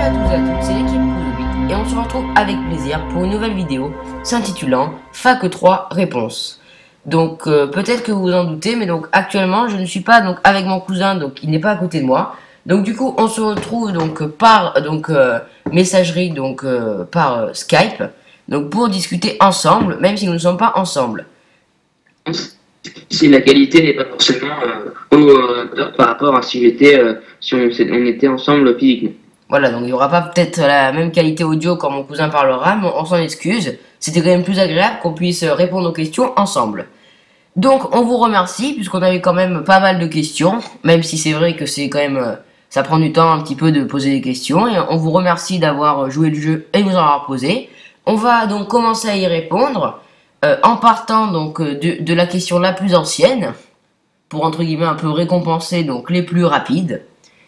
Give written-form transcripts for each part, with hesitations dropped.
à tous et à toutes, c'est l'équipe Kuzobi et on se retrouve avec plaisir pour une nouvelle vidéo s'intitulant Fac 3 Réponse. Donc peut-être que vous vous en doutez, mais donc actuellement je ne suis pas donc avec mon cousin, donc il n'est pas à côté de moi. Donc du coup on se retrouve donc par messagerie, donc par Skype, donc pour discuter ensemble, même si nous ne sommes pas ensemble. Si la qualité n'est pas forcément par rapport à si on était ensemble physiquement. Voilà, donc il n'y aura pas peut-être la même qualité audio quand mon cousin parlera, mais on s'en excuse. C'était quand même plus agréable qu'on puisse répondre aux questions ensemble. Donc on vous remercie, puisqu'on avait quand même pas mal de questions, même si c'est vrai que c'est quand même... ça prend du temps un petit peu de poser des questions, et on vous remercie d'avoir joué le jeu et de nous en avoir posé. On va donc commencer à y répondre, en partant donc de la question la plus ancienne, pour entre guillemets un peu récompenser donc les plus rapides.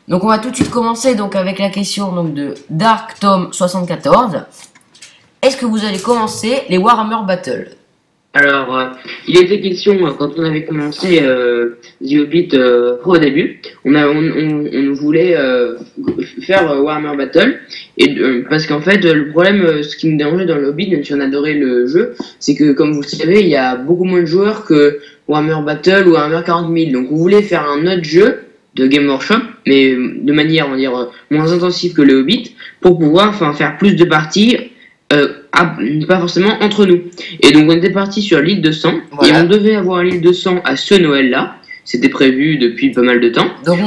Donc on va tout de suite commencer donc avec la question donc de Dark Tom 74. Est-ce que vous allez commencer les Warhammer Battle? Alors, il était question, quand on avait commencé The Hobbit au début, on voulait faire Warhammer Battle, et parce qu'en fait, le problème, ce qui me dérangeait dans le Hobbit, même si on adorait le jeu, c'est que, comme vous le savez, il y a beaucoup moins de joueurs que Warhammer Battle ou Warhammer 40 000. Donc on voulait faire un autre jeu de Game Workshop, mais de manière, on va dire, moins intensive que le Hobbit, pour pouvoir faire plus de parties, pas forcément entre nous. Et donc on était parti sur l'île de sang, voilà. Et on devait avoir l'île de sang à ce Noël-là. C'était prévu depuis pas mal de temps. Donc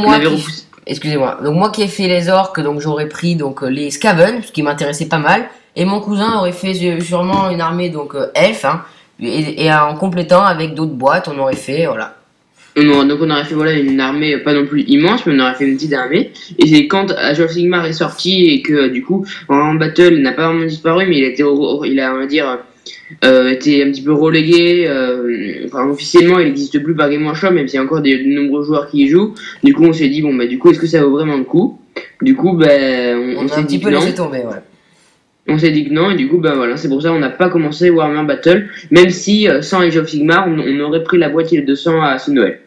excusez-moi. Donc moi qui ai fait les orques, donc j'aurais pris donc les Skaven, ce qui m'intéressait pas mal, et mon cousin aurait fait sûrement une armée donc elfe, hein, et en complétant avec d'autres boîtes, on aurait fait voilà. Donc on aurait fait une armée pas non plus immense, mais on aurait fait une petite armée. Et c'est quand Age of Sigmar est sorti et que du coup en battle n'a pas vraiment disparu, mais il a on va dire été un petit peu relégué. Officiellement il n'existe plus par Game Workshop, même s'il y a encore de nombreux joueurs qui y jouent. Du coup on s'est dit du coup est-ce que ça vaut vraiment le coup? Du coup on s'est un petit peu laissé tomber, ouais. On s'est dit que non, et du coup, c'est pour ça qu'on n'a pas commencé Warhammer Battle, même si, sans Age of Sigmar, on aurait pris la boîte il 200 à ce Noël.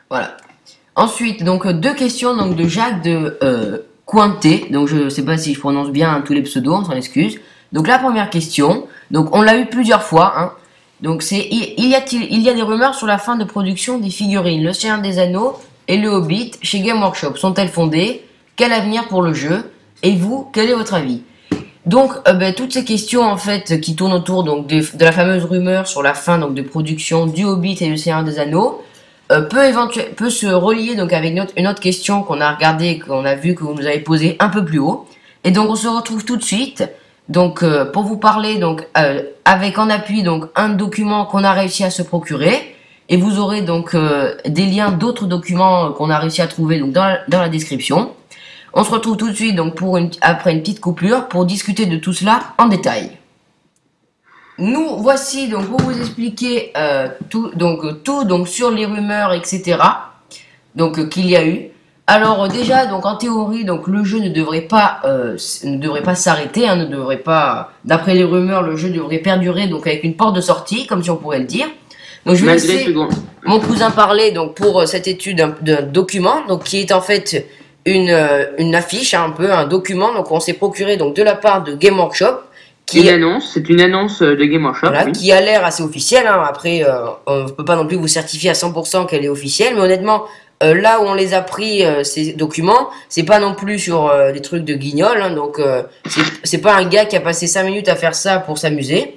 Voilà. Ensuite, donc, deux questions donc, de Jacques de Cointé. Donc, je sais pas si je prononce bien tous les pseudos, on s'en excuse. Donc, la première question, donc, on l'a eu plusieurs fois, hein. Donc, c'est, il y a des rumeurs sur la fin de production des figurines, Le Seigneur des Anneaux et Le Hobbit chez Game Workshop. Sont-elles fondées? Quel avenir pour le jeu? Et vous, quel est votre avis? Donc, toutes ces questions en fait qui tournent autour donc de la fameuse rumeur sur la fin donc de production du Hobbit et du Seigneur des Anneaux peut se relier donc avec une autre question qu'on a regardée, qu'on a vu que vous nous avez posée un peu plus haut. Et donc on se retrouve tout de suite donc pour vous parler donc avec en appui donc un document qu'on a réussi à se procurer, et vous aurez donc des liens d'autres documents qu'on a réussi à trouver donc dans la description. On se retrouve tout de suite donc après une petite coupure pour discuter de tout cela en détail. Nous voici donc pour vous expliquer tout sur les rumeurs, etc. Donc qu'il y a eu. Alors déjà donc en théorie donc le jeu ne devrait pas s'arrêter, hein, d'après les rumeurs le jeu devrait perdurer donc avec une porte de sortie, comme si on pourrait le dire. Donc je vais laisser mon cousin parler donc pour cette étude d'un document donc qui est en fait une affiche, hein, un document donc on s'est procuré donc de la part de Game Workshop, c'est une annonce de Game Workshop, voilà, oui. Qui a l'air assez officielle, hein. Après on ne peut pas non plus vous certifier à 100% qu'elle est officielle, mais honnêtement là où on les a pris ces documents, c'est pas non plus sur des trucs de guignol, hein, donc c'est pas un gars qui a passé 5 minutes à faire ça pour s'amuser.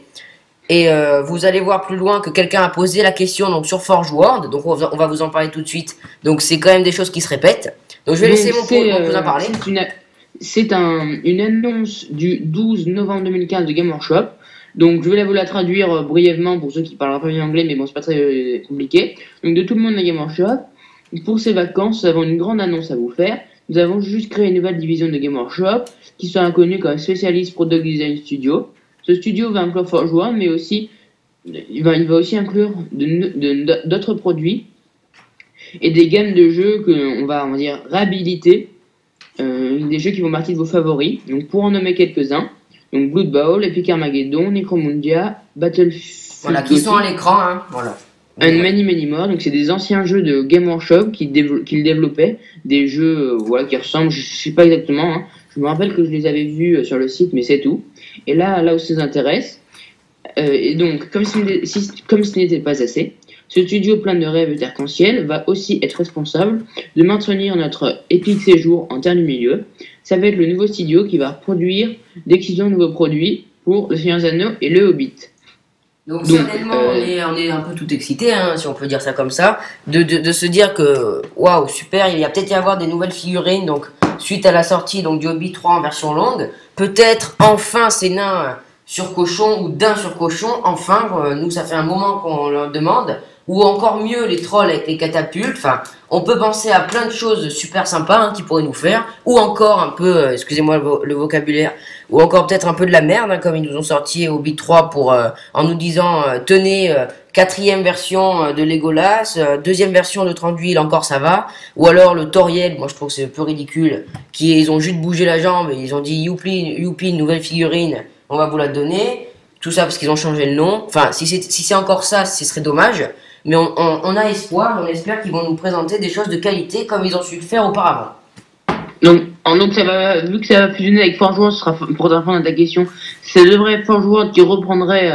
Et vous allez voir plus loin que quelqu'un a posé la question donc sur Forge World, donc on va vous en parler tout de suite. Donc c'est quand même des choses qui se répètent. Donc je vais laisser mon cousin parler. C'est une annonce du 12 novembre 2015 de Game Workshop. Donc je vais vous la traduire brièvement pour ceux qui parlent pas bien anglais, mais bon c'est pas très compliqué. Donc de tout le monde à Game Workshop, pour ces vacances, nous avons une grande annonce à vous faire. Nous avons juste créé une nouvelle division de Game Workshop qui sera connue comme Specialist Product Design Studio. Ce studio va inclure Forge World, mais aussi il va aussi inclure d'autres produits et des gammes de jeux qu'on va dire réhabiliter, des jeux qui vont partie de vos favoris. Donc pour en nommer quelques-uns, donc Blood Bowl, Epic Armageddon, Necromundia, Battlefield, voilà, qui sont à l'écran, hein, voilà. And many more. Donc c'est des anciens jeux de Game Workshop qu'ils développaient, des jeux qui ressemblent, je sais pas exactement, hein, Je me rappelle que je les avais vus sur le site, mais c'est tout. Et là où ça nous intéresse, et donc, comme ce n'était pas assez, ce studio plein de rêves et d'arc-en-ciel va aussi être responsable de maintenir notre épique séjour en terre du milieu. Ça va être le nouveau studio qui va produire d'excellents nouveaux produits pour le Seigneur des Anneaux et le Hobbit. Donc certainement, on est un peu tout excité, hein, si on peut dire ça comme ça, de se dire que, waouh, super, il y a peut-être y avoir des nouvelles figurines, donc suite à la sortie donc, du Hobbit 3 en version longue, peut-être enfin ces nains sur cochon ou d'un sur cochon, enfin, nous ça fait un moment qu'on leur demande, ou encore mieux les trolls avec les catapultes, enfin, on peut penser à plein de choses super sympas hein, qu'ils pourraient nous faire, ou encore un peu, excusez-moi le vocabulaire, ou encore peut-être un peu de la merde, hein, comme ils nous ont sorti au Hobbit 3 en nous disant tenez, quatrième version de Legolas, deuxième version de Thranduil, encore ça va, ou alors le Toriel, moi je trouve que c'est un peu ridicule, ils ont juste bougé la jambe, et ils ont dit youpi, nouvelle figurine, on va vous la donner, tout ça parce qu'ils ont changé le nom, enfin si c'est encore ça, ce serait dommage, mais on a espoir, on espère qu'ils vont nous présenter des choses de qualité comme ils ont su le faire auparavant. Donc ça va, vu que ça va fusionner avec Forge World, ce sera pour répondre à ta question, ça devrait être Forge World qui reprendrait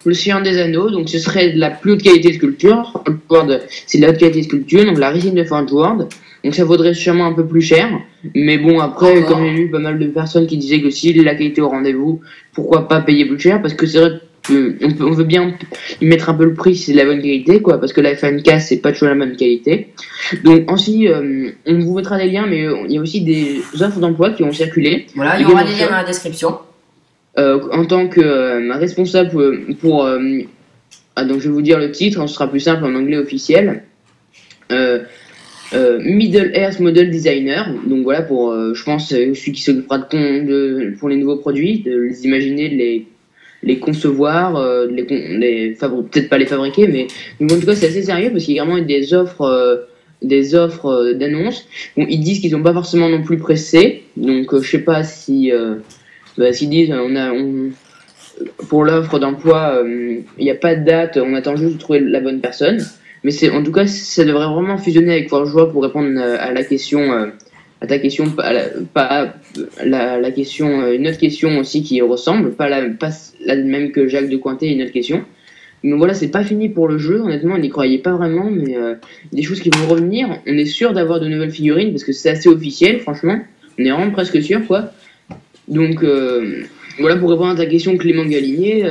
le Seigneur des Anneaux, donc ce serait de la plus haute qualité de sculpture. Forge World, c'est de la haute qualité de sculpture, donc la résine de Forge World, donc ça vaudrait sûrement un peu plus cher, mais bon après, comme j'ai lu pas mal de personnes qui disaient que si la qualité au rendez-vous, pourquoi pas payer plus cher, parce que c'est vrai on veut bien y mettre un peu le prix si c'est de la bonne qualité, quoi, parce que la FNK c'est pas toujours la même qualité. Donc ensuite, on vous mettra des liens, mais il y a aussi des offres d'emploi qui vont circuler. Voilà, il y aura des liens dans la description. En tant que responsable donc je vais vous dire le titre, ce sera plus simple en anglais officiel. Middle Earth Model Designer, donc voilà pour, je pense, celui qui s'occupera pour les nouveaux produits, de les imaginer, de les concevoir, peut-être pas les fabriquer, mais en tout cas c'est assez sérieux parce qu'il y a vraiment des offres d'annonces. Bon, ils disent qu'ils n'ont pas forcément non plus pressé, donc je sais pas si s'ils disent pour l'offre d'emploi il n'y a pas de date, on attend juste de trouver la bonne personne, mais en tout cas ça devrait vraiment fusionner avec Forge World pour répondre à la question. À ta question, la question, une autre question aussi qui ressemble, pas la même que Jacques de Cointet, une autre question. Donc voilà, c'est pas fini pour le jeu, honnêtement, on n'y croyait pas vraiment, mais des choses qui vont revenir. On est sûr d'avoir de nouvelles figurines parce que c'est assez officiel, franchement. On est vraiment presque sûr, quoi. Donc voilà, pour répondre à ta question, Clément Galinier,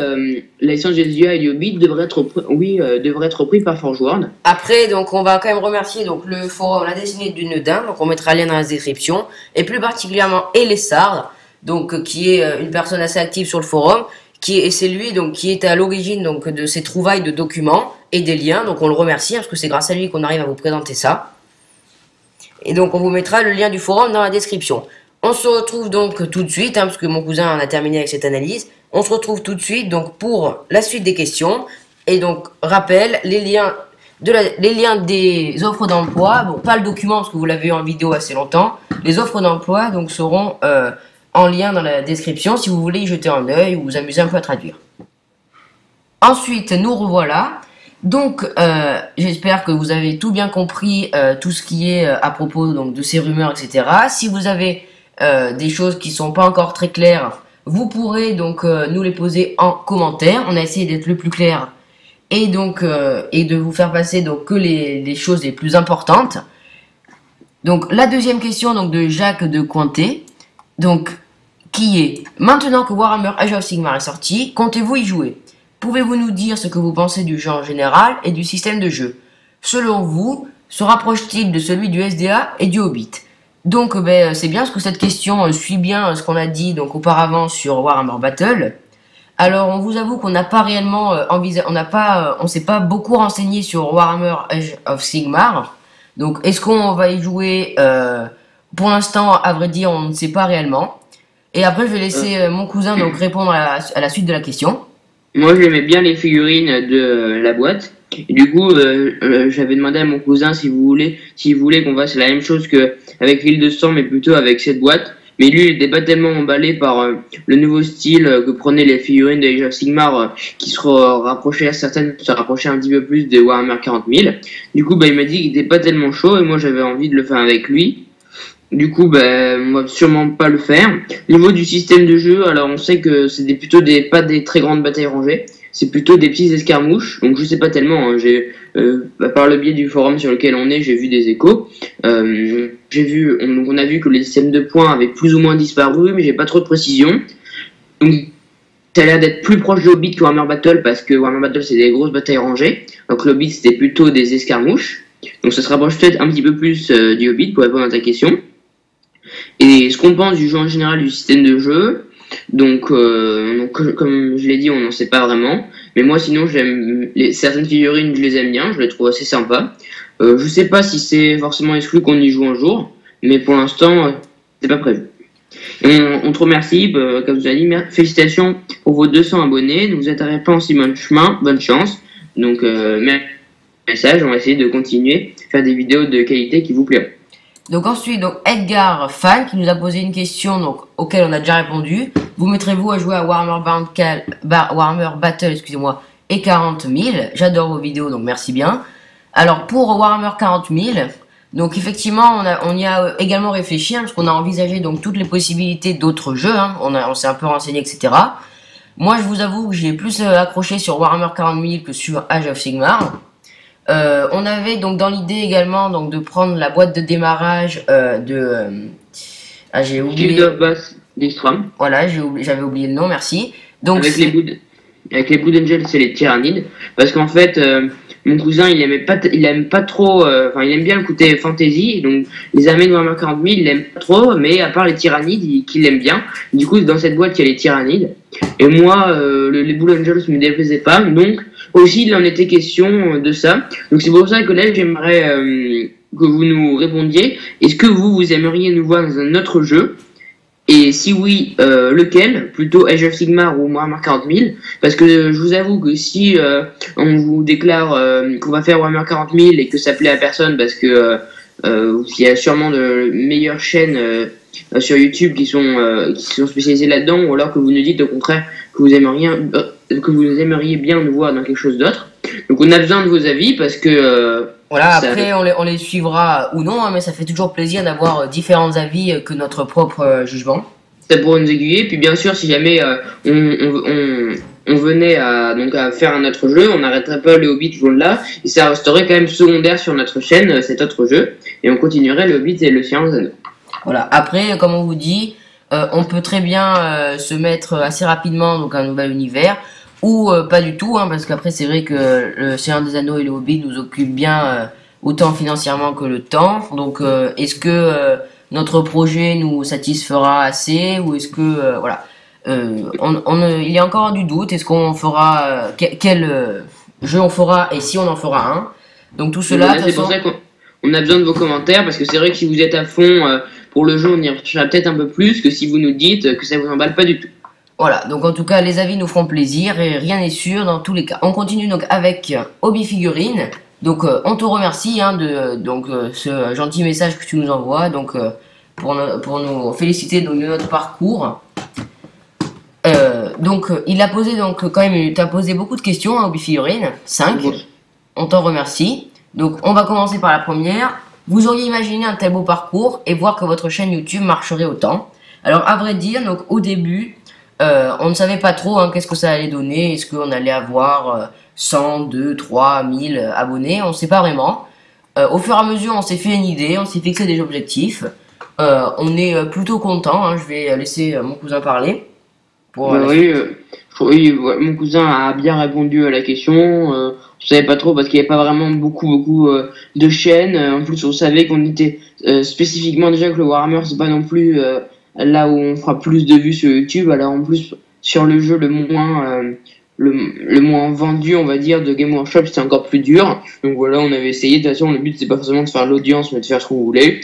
la licence GZUA et du Hobbit devrait être repris par Forge World. Après, donc on va quand même remercier donc le forum La Dessinée du Neudin, donc on mettra le lien dans la description, et plus particulièrement Elessard, donc qui est une personne assez active sur le forum, et c'est lui donc qui est à l'origine donc de ces trouvailles de documents et des liens, donc on le remercie parce que c'est grâce à lui qu'on arrive à vous présenter ça. Et donc on vous mettra le lien du forum dans la description. On se retrouve donc tout de suite, parce que mon cousin en a terminé avec cette analyse. On se retrouve tout de suite donc pour la suite des questions. Et donc, rappel, les liens des offres d'emploi, bon, pas le document parce que vous l'avez eu en vidéo assez longtemps. Les offres d'emploi donc seront en lien dans la description si vous voulez y jeter un œil ou vous amuser un peu à traduire. Ensuite, nous revoilà. Donc, j'espère que vous avez tout bien compris, tout ce qui est à propos donc, de ces rumeurs, etc. Si vous avez des choses qui sont pas encore très claires, vous pourrez donc nous les poser en commentaire. On a essayé d'être le plus clair et donc et de vous faire passer donc que les choses les plus importantes. Donc la deuxième question donc de Jacques de Cointet, donc qui est maintenant que Warhammer Age of Sigmar est sorti, comptez-vous y jouer? Pouvez-vous nous dire ce que vous pensez du jeu en général et du système de jeu? Selon vous, se rapproche-t-il de celui du SDA et du Hobbit? Donc c'est bien parce que cette question suit bien ce qu'on a dit donc auparavant sur Warhammer Battle. Alors on vous avoue qu'on n'a pas réellement on s'est pas beaucoup renseigné sur Warhammer Age of Sigmar. Donc est-ce qu'on va y jouer pour l'instant, à vrai dire, on ne sait pas réellement. Et après je vais laisser mon cousin donc répondre à la suite de la question. Moi j'aimais bien les figurines de la boîte. Et du coup, j'avais demandé à mon cousin s'il voulait qu'on fasse la même chose que avec l'île de sang, mais plutôt avec cette boîte. Mais lui, il n'était pas tellement emballé par le nouveau style que prenaient les figurines de Age of Sigmar, qui se rapprochaient un petit peu plus de Warhammer 40 000. Du coup, il m'a dit qu'il n'était pas tellement chaud, et moi j'avais envie de le faire avec lui. Du coup, ben, on va sûrement pas le faire. Au niveau du système de jeu, alors on sait que c'est pas des très grandes batailles rangées, c'est plutôt des petits escarmouches. Donc je sais pas tellement. Hein, par le biais du forum sur lequel on est, j'ai vu des échos. On a vu que les systèmes de points avaient plus ou moins disparu, mais j'ai pas trop de précision. Donc ça a l'air d'être plus proche de Hobbit que Warhammer Battle parce que Warhammer Battle c'est des grosses batailles rangées. Donc le Hobbit c'était plutôt des escarmouches. Donc ça se rapproche peut-être un petit peu plus du Hobbit pour répondre à ta question. Et ce qu'on pense du jeu en général, du système de jeu, comme je l'ai dit, on n'en sait pas vraiment. Mais moi, sinon, certaines figurines, je les aime bien, je les trouve assez sympas. Je sais pas si c'est forcément exclu qu'on y joue un jour, mais pour l'instant, c'est pas prévu. Et on te remercie, comme je vous ai dit, félicitations pour vos 200 abonnés. Vous êtes arrivés en si bon chemin, bonne chance. Donc, message, on va essayer de continuer à faire des vidéos de qualité qui vous plairont. Donc ensuite, donc Edgar Fan qui nous a posé une question donc, auquel on a déjà répondu. Vous mettrez-vous à jouer à Warhammer Battle, excusez-moi, et 40 000. J'adore vos vidéos, donc merci bien. Alors pour Warhammer 40 000, donc effectivement, on y a également réfléchi, hein, parce qu'on a envisagé donc toutes les possibilités d'autres jeux. Hein, on s'est un peu renseigné, etc. Moi, je vous avoue que j'ai plus accroché sur Warhammer 40 000 que sur Age of Sigmar. On avait donc dans l'idée également donc de prendre la boîte de démarrage j'ai oublié. Shield of Bass d'Istram. Voilà, j'avais oublié le nom, merci. Donc avec les Blood Angels, c'est les Tyrannides, parce qu'en fait, mon cousin il aime pas trop, il aime bien le côté fantasy, donc les armées de Warhammer 40 000 il aime pas trop, mais à part les Tyrannides qu'il aime bien. Du coup, dans cette boîte il y a les Tyrannides, et moi les Blood Angels me déplaisaient pas, donc aussi il en était question de ça. Donc c'est pour ça que là j'aimerais que vous nous répondiez. Est-ce que vous aimeriez nous voir dans un autre jeu? Et si oui, lequel? Plutôt Age of Sigmar ou Warhammer 40 000? Parce que je vous avoue que si on vous déclare qu'on va faire Warhammer 40 000 et que ça plaît à personne, parce que il y a sûrement de meilleures chaînes sur YouTube qui sont spécialisées là-dedans, ou alors que vous nous dites au contraire que vous aimeriez bien nous voir dans quelque chose d'autre. Donc on a besoin de vos avis parce que voilà, après on les suivra ou non, hein, mais ça fait toujours plaisir d'avoir différents avis que notre propre jugement. Ça pourrait nous aiguiller. Puis bien sûr, si jamais on venait à faire un autre jeu, on n'arrêterait pas le Hobbit jaune là, et ça resterait quand même secondaire sur notre chaîne, cet autre jeu, et on continuerait le Hobbit et le Seigneur des Anneaux. Voilà, après, comme on vous dit, on peut très bien se mettre assez rapidement donc un nouvel univers, ou pas du tout, hein, parce qu'après c'est vrai que le Seigneur des Anneaux et le Hobbit nous occupent bien autant financièrement que le temps. Donc est-ce que notre projet nous satisfera assez, ou est-ce que voilà, il y a encore du doute. Est-ce qu'on fera quel jeu on fera, et si on en fera un. Donc tout cela, c'est pour ça qu'on a besoin de vos commentaires, parce que c'est vrai que si vous êtes à fond pour le jeu, on y recherchera peut-être un peu plus que si vous nous dites que ça vous emballe pas du tout. Voilà, donc en tout cas les avis nous feront plaisir et rien n'est sûr dans tous les cas. On continue donc avec Hobby Figurine. Donc on te remercie hein, de ce gentil message que tu nous envoies, donc pour nous féliciter donc, de notre parcours. Il a posé donc quand même, tu as posé beaucoup de questions à Hobby Figurine, 5. On t'en remercie. Donc on va commencer par la première. Vous auriez imaginé un tel beau parcours et voir que votre chaîne YouTube marcherait autant? Alors à vrai dire, donc au début, on ne savait pas trop qu'est-ce que ça allait donner. Est-ce qu'on allait avoir 100, 2, 3, 1000 abonnés? On ne sait pas vraiment. Au fur et à mesure, on s'est fait une idée, on s'est fixé des objectifs. On est plutôt content. Hein. Je vais laisser mon cousin parler. Oui, mon cousin a bien répondu à la question. Je savais pas trop parce qu'il n'y avait pas vraiment beaucoup de chaînes. En plus, on savait qu'on était spécifiquement déjà que le Warhammer, c'est pas non plus là où on fera plus de vues sur YouTube. Alors en plus, sur le jeu le moins vendu, on va dire, de Game Workshop, c'est encore plus dur. Donc voilà, on avait essayé. De toute façon, le but c'est pas forcément de faire l'audience, mais de faire ce que vous voulez.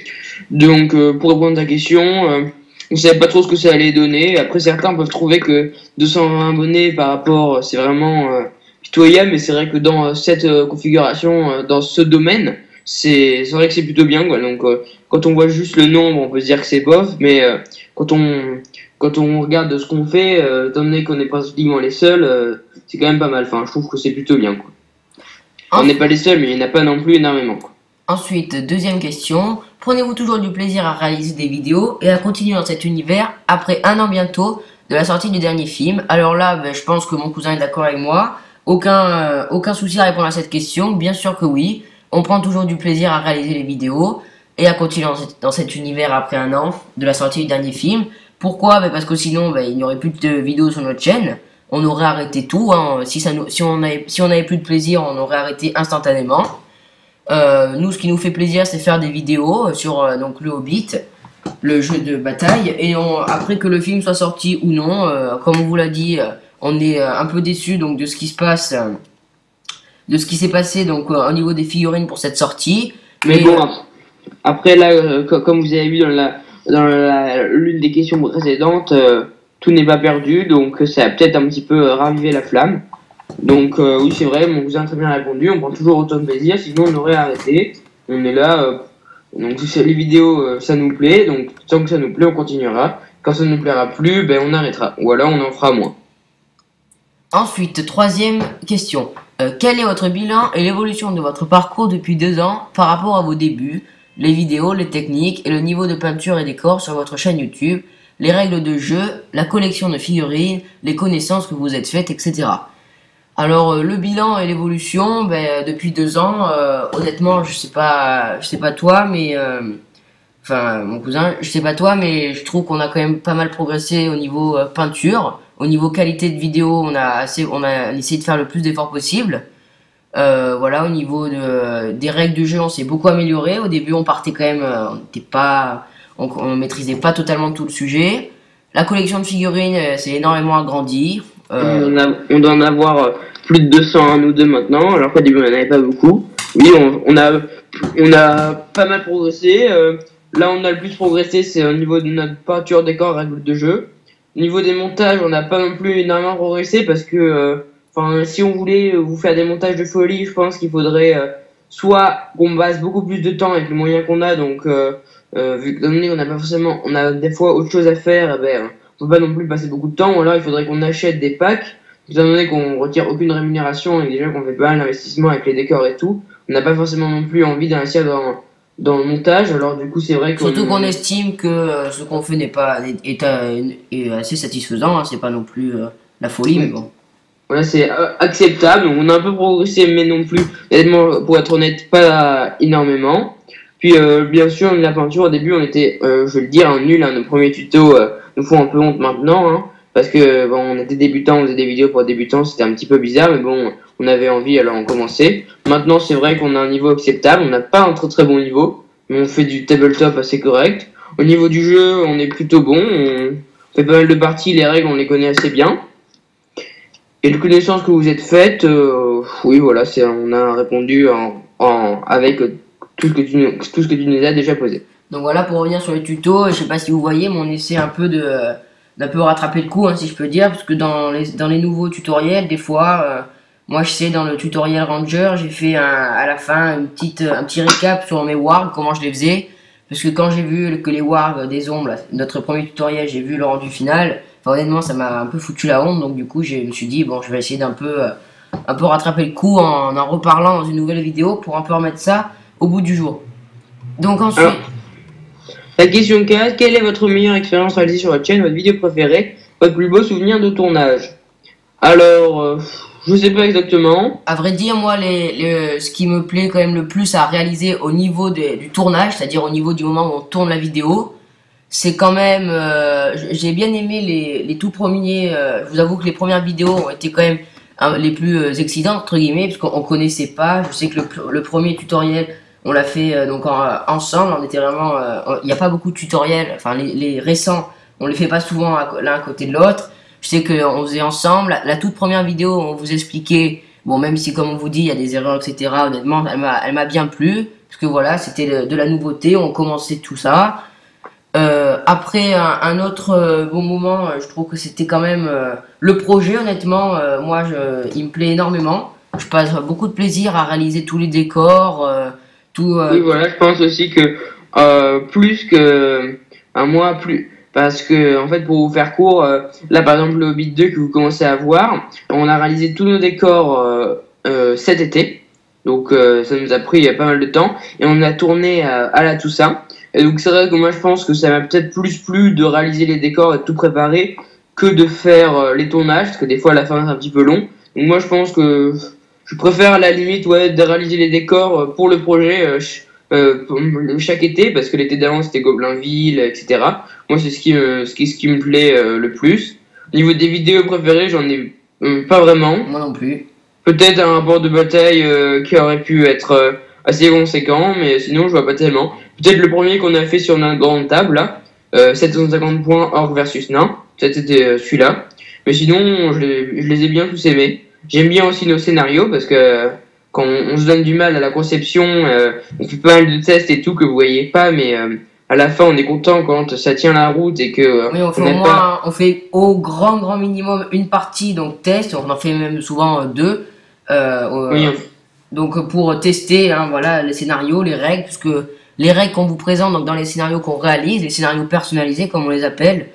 Donc pour répondre à ta question, on savait pas trop ce que ça allait donner. Après, certains peuvent trouver que 220 abonnés par rapport, c'est vraiment pitoyable, mais c'est vrai que dans cette configuration, dans ce domaine, c'est vrai que c'est plutôt bien, quoi. Donc quand on voit juste le nombre, on peut se dire que c'est bof, mais quand on regarde ce qu'on fait, étant donné qu'on est pratiquement les seuls, c'est quand même pas mal. Enfin, je trouve que c'est plutôt bien, quoi. On n'est pas les seuls, mais il n'y en a pas non plus énormément, quoi. Ensuite, deuxième question. Prenez-vous toujours du plaisir à réaliser des vidéos et à continuer dans cet univers après un an bientôt de la sortie du dernier film? Alors là, je pense que mon cousin est d'accord avec moi. Aucun souci à répondre à cette question. Bien sûr que oui. On prend toujours du plaisir à réaliser les vidéos et à continuer dans cet univers après un an de la sortie du dernier film. Pourquoi? Parce que sinon, il n'y aurait plus de vidéos sur notre chaîne. On aurait arrêté tout. Hein. Si on avait plus de plaisir, on aurait arrêté instantanément. Nous, ce qui nous fait plaisir, c'est faire des vidéos sur donc le Hobbit, le jeu de bataille. Et après que le film soit sorti ou non, comme on vous l'a dit, on est un peu déçu donc de ce qui se passe, de ce qui s'est passé donc au niveau des figurines pour cette sortie. Mais bon, après là, comme vous avez vu dans l'une des questions précédentes, tout n'est pas perdu, donc ça a peut-être un petit peu ravivé la flamme. Donc oui, c'est vrai, mon cousin a très bien répondu, on prend toujours autant de plaisir, sinon on aurait arrêté. On est là, donc les vidéos, ça nous plaît, donc tant que ça nous plaît, on continuera. Quand ça ne nous plaira plus, on arrêtera, ou alors on en fera moins. Ensuite, troisième question. Quel est votre bilan et l'évolution de votre parcours depuis 2 ans par rapport à vos débuts, les vidéos, les techniques et le niveau de peinture et décor sur votre chaîne YouTube, les règles de jeu, la collection de figurines, les connaissances que vous êtes faites, etc. Alors le bilan et l'évolution, depuis 2 ans, honnêtement, je sais pas toi, mais enfin mon cousin, je sais pas toi, mais je trouve qu'on a quand même pas mal progressé au niveau peinture, au niveau qualité de vidéo, on a essayé de faire le plus d'efforts possible. Voilà, au niveau des règles du jeu, on s'est beaucoup amélioré. Au début, on partait quand même, on maîtrisait pas totalement tout le sujet. La collection de figurines s'est énormément agrandie. On doit en avoir plus de 200 nous deux maintenant, alors qu'au début on n'en avait pas beaucoup. Oui, on a pas mal progressé. Là, on a le plus progressé, c'est au niveau de notre peinture, décor, règles de jeu. Au niveau des montages, on n'a pas non plus énormément progressé parce que, si on voulait vous faire des montages de folie, je pense qu'il faudrait soit qu'on passe beaucoup plus de temps avec les moyens qu'on a, donc vu que on n'a pas forcément, on a des fois autre chose à faire, on peut pas non plus passer beaucoup de temps, ou alors il faudrait qu'on achète des packs, étant donné qu'on retire aucune rémunération et déjà qu'on fait pas mal d'investissement avec les décors et tout, on n'a pas forcément non plus envie d'investir dans le montage, alors du coup c'est vrai que... Surtout qu'on estime que ce qu'on fait est assez satisfaisant, hein, c'est pas non plus la folie, mais bon. Voilà, c'est acceptable, on a un peu progressé, mais non plus, honnêtement, pour être honnête, pas énormément. Puis bien sûr, la peinture, au début on était, je vais le dire, nul, nos premiers tutos nous font un peu honte maintenant, hein, parce que on était débutants, on faisait des vidéos pour débutants, c'était un petit peu bizarre, mais bon, on avait envie, alors on commençait. Maintenant, c'est vrai qu'on a un niveau acceptable, on n'a pas un très très bon niveau, mais on fait du tabletop assez correct. Au niveau du jeu, on est plutôt bon, on fait pas mal de parties, les règles, on les connaît assez bien. Et les connaissances que vous êtes faites, oui, voilà, on a répondu avec tout ce que tu nous as déjà posé. Donc voilà, pour revenir sur les tutos, je sais pas si vous voyez, mais on essaie un peu d'un peu rattraper le coup, hein, si je peux dire, parce que dans les nouveaux tutoriels, des fois, moi je sais, dans le tutoriel Ranger, j'ai fait à la fin un petit récap sur mes wargs, comment je les faisais, parce que quand j'ai vu que les wargs des ombres, notre premier tutoriel, j'ai vu le rendu final, honnêtement ça m'a un peu foutu la honte, donc du coup je me suis dit, bon, je vais essayer d'un peu rattraper le coup en reparlant dans une nouvelle vidéo pour un peu remettre ça au bout du jour. Donc ensuite... Alors, la question 4, quelle est votre meilleure expérience réalisée sur votre chaîne, votre vidéo préférée, votre plus beau souvenir de tournage? Alors, je sais pas exactement. À vrai dire, moi, ce qui me plaît quand même le plus à réaliser au niveau du tournage, c'est-à-dire au niveau du moment où on tourne la vidéo, c'est quand même... j'ai bien aimé les tout premiers... je vous avoue que les premières vidéos ont été quand même les plus excitantes, entre guillemets, parce qu'on connaissait pas. Je sais que le premier tutoriel... On l'a fait donc ensemble, on était vraiment... Il n'y a pas beaucoup de tutoriels, enfin les récents, on les fait pas souvent l'un à côté de l'autre. Je sais qu'on faisait ensemble. La toute première vidéo, on vous expliquait, bon même si comme on vous dit, il y a des erreurs, etc. Honnêtement, elle m'a bien plu, parce que voilà, c'était de la nouveauté, on commençait tout ça. Après, un autre bon moment, je trouve que c'était quand même le projet, honnêtement, moi, il me plaît énormément. Je passe beaucoup de plaisir à réaliser tous les décors... oui, voilà, je pense aussi que plus que un mois, plus parce que en fait pour vous faire court, là par exemple le Hobbit 2 que vous commencez à voir, on a réalisé tous nos décors cet été, donc ça nous a pris pas mal de temps et on a tourné à la Toussaint. Et donc c'est vrai que moi je pense que ça m'a peut-être plus plu de réaliser les décors et de tout préparer que de faire les tournages, parce que des fois à la fin c'est un petit peu long. Donc moi je pense que je préfère à la limite de réaliser les décors pour le projet pour chaque été, parce que l'été d'avant c'était Goblinville, etc. Moi c'est ce qui me plaît le plus. Au niveau des vidéos préférées, j'en ai pas vraiment. Moi non plus. Peut-être un rapport de bataille qui aurait pu être assez conséquent, mais sinon je vois pas tellement. Peut-être le premier qu'on a fait sur une grande table, là, 750 points Orc versus Nain, peut-être c'était celui-là. Mais sinon, je les ai bien tous aimés. J'aime bien aussi nos scénarios, parce que quand on se donne du mal à la conception, on fait pas mal de tests et tout que vous voyez pas, mais à la fin on est content quand ça tient la route et que Oui, on fait au moins, on fait au grand minimum une partie, donc test, on en fait même souvent deux. Oui, Donc pour tester hein, voilà, les scénarios, les règles, puisque les règles qu'on vous présente donc dans les scénarios qu'on réalise, les scénarios personnalisés comme on les appelle,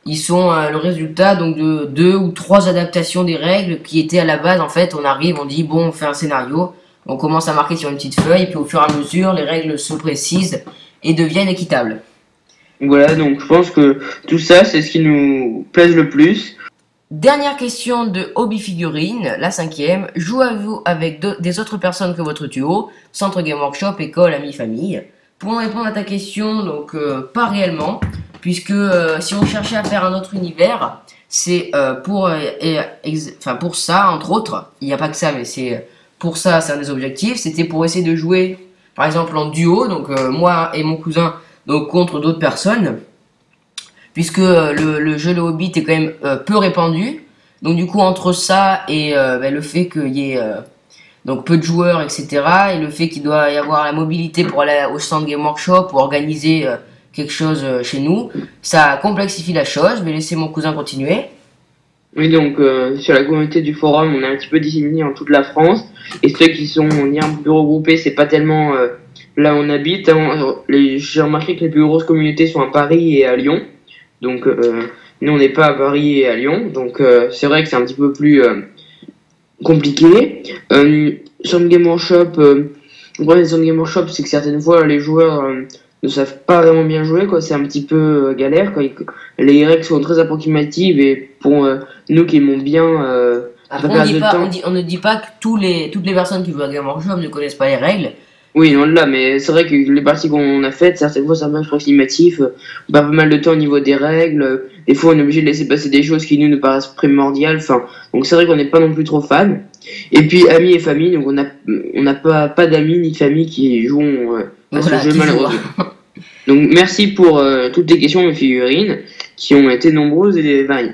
ils sont le résultat donc de 2 ou 3 adaptations des règles qui étaient à la base. En fait, on arrive, on dit bon, on fait un scénario, on commence à marquer sur une petite feuille, et puis au fur et à mesure, les règles se précisent et deviennent équitables. voilà, donc je pense que tout ça, c'est ce qui nous plaise le plus. Dernière question de Hobby Figurine, la 5e. Jouez-vous avec des autres personnes que votre duo, Centre Game Workshop, école, amis, famille? Pour répondre à ta question, donc pas réellement, puisque si on cherchait à faire un autre univers, c'est pour ça, entre autres, il n'y a pas que ça, mais c'est pour ça, c'est un des objectifs, c'était pour essayer de jouer, par exemple, en duo, donc moi et mon cousin, donc contre d'autres personnes, puisque le jeu Le Hobbit est quand même peu répandu. Donc du coup entre ça et le fait qu'il y ait donc peu de joueurs, etc. et le fait qu'il doit y avoir la mobilité pour aller au stand Game Workshop ou organiser quelque chose chez nous, ça complexifie la chose. Je vais laisser mon cousin continuer. Oui, donc sur la communauté du forum, on est un petit peu disséminés en toute la France. Et ceux qui sont on est un peu regroupés, c'est pas tellement là où on habite. J'ai remarqué que les plus grosses communautés sont à Paris et à Lyon. Donc nous on n'est pas à Paris et à Lyon, donc c'est vrai que c'est un petit peu plus compliqué. Sur le Game Workshop, le problème sur le Game Workshop, c'est que certaines fois les joueurs ne savent pas vraiment bien jouer, quoi. C'est un petit peu galère, quoi. Les règles sont très approximatives et pour nous qui aimons bien Après, on ne dit pas que toutes les personnes qui jouent à Game Workshop ne connaissent pas les règles. Oui, non, là, mais c'est vrai que les parties qu'on a faites, certaines fois, ça marche approximatif. On perd pas mal de temps au niveau des règles. Des fois, on est obligé de laisser passer des choses qui nous paraissent primordiales. Enfin, donc c'est vrai qu'on n'est pas non plus trop fan. Et puis, amis et famille, donc on n'a pas d'amis ni de famille qui jouent à ce jeu, malheureusement. Donc, merci pour toutes tes questions, mes figurines, qui ont été nombreuses et variées.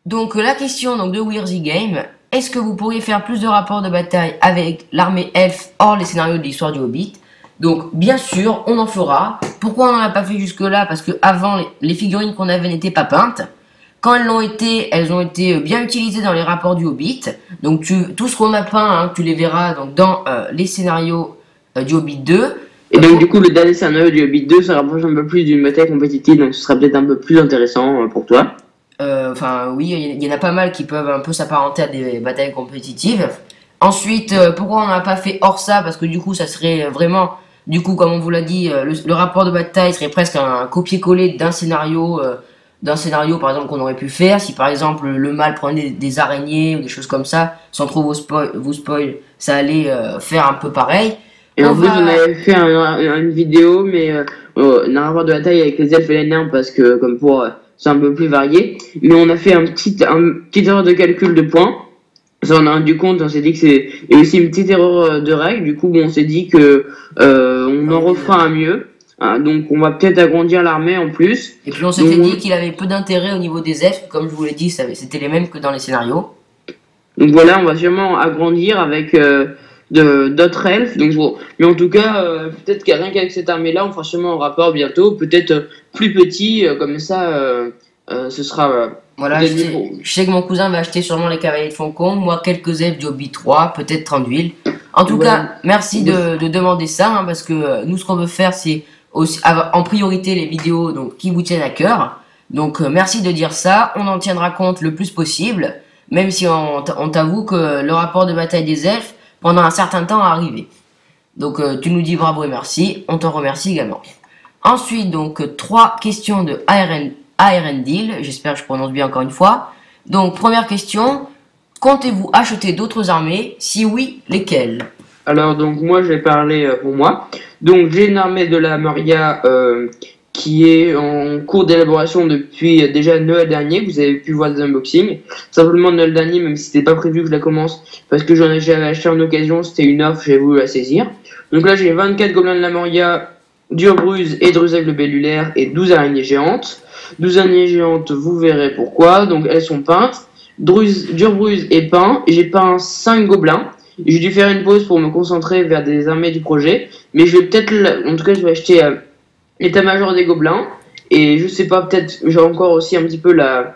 Donc, la question donc, de Weirzy Game. Est-ce que vous pourriez faire plus de rapports de bataille avec l'armée elfe hors les scénarios de l'histoire du Hobbit? Donc, bien sûr, on en fera. Pourquoi on n'en a pas fait jusque-là? Parce que avant, les figurines qu'on avait n'étaient pas peintes. Quand elles ont été bien utilisées dans les rapports du Hobbit. Donc, tout ce qu'on a peint, hein, tu les verras donc, dans les scénarios du Hobbit 2. Et donc, du coup, le dernier scénario du Hobbit 2 se rapproche un peu plus d'une bataille compétitive, donc ce sera peut-être un peu plus intéressant pour toi. Enfin, oui, il y en a pas mal qui peuvent un peu s'apparenter à des batailles compétitives. Ensuite, pourquoi on n'a pas fait hors ça? Parce que du coup, ça serait vraiment, du coup, comme on vous l'a dit, le rapport de bataille serait presque un copier-coller d'un scénario, par exemple, qu'on aurait pu faire. Si par exemple le mal prenait des araignées ou des choses comme ça, sans trop vous spoil, ça allait faire un peu pareil. Et en plus, on avait fait une vidéo, mais un rapport de bataille avec les elfes et les nains, parce que, comme pour. C'est un peu plus varié, mais on a fait un petit erreur de calcul de points. Ça, on a rendu compte, on s'est dit que c'est et aussi une petite erreur de règle. Du coup, bon, on s'est dit que on en refera un mieux. Hein, donc, on va peut-être agrandir l'armée en plus. Et puis, on s'était dit qu'il avait peu d'intérêt au niveau des elfes, comme je vous l'ai dit, c'était les mêmes que dans les scénarios. Donc voilà, on va sûrement agrandir avec d'autres elfes. Donc, bon. Mais en tout cas, peut-être qu'avec rien qu'avec cette armée-là, on fera sûrement un rapport bientôt, peut-être plus petit, comme ça, ce sera. Voilà, je sais que mon cousin va acheter sûrement les cavaliers de Foncombe, moi quelques elfes du Hobbit 3, peut-être 30 d'huile. En tout cas, merci de demander ça, hein, parce que nous, ce qu'on veut faire, c'est aussi en priorité les vidéos donc, qui vous tiennent à cœur. Donc, merci de dire ça, on en tiendra compte le plus possible, même si on t'avoue que le rapport de bataille des elfes, pendant un certain temps, a arrivé. Donc, tu nous dis bravo et merci, on t'en remercie également. Ensuite, donc, 3 questions de Arendil. J'espère que je prononce bien encore une fois. Donc, première question. Comptez-vous acheter d'autres armées? Si oui, lesquelles? Alors, donc, moi, je vais parler pour moi. Donc, j'ai une armée de la Moria qui est en cours d'élaboration depuis déjà Noël dernier. Vous avez pu voir des unboxings. Simplement Noël dernier, même si c'était pas prévu que je la commence, parce que j'avais acheté en occasion, c'était une offre, j'ai voulu la saisir. Donc là, j'ai 24 gobelins de la Moria, Durbruz et Druzel le Bellulaire et 12 araignées géantes. 12 araignées géantes, vous verrez pourquoi. Donc, elles sont peintes. Durbruz est peint. J'ai peint 5 gobelins. J'ai dû faire une pause pour me concentrer vers des armées du projet. Mais je vais peut-être, en tout cas, je vais acheter l'état-major des gobelins. Et je sais pas, peut-être, j'ai encore aussi un petit peu la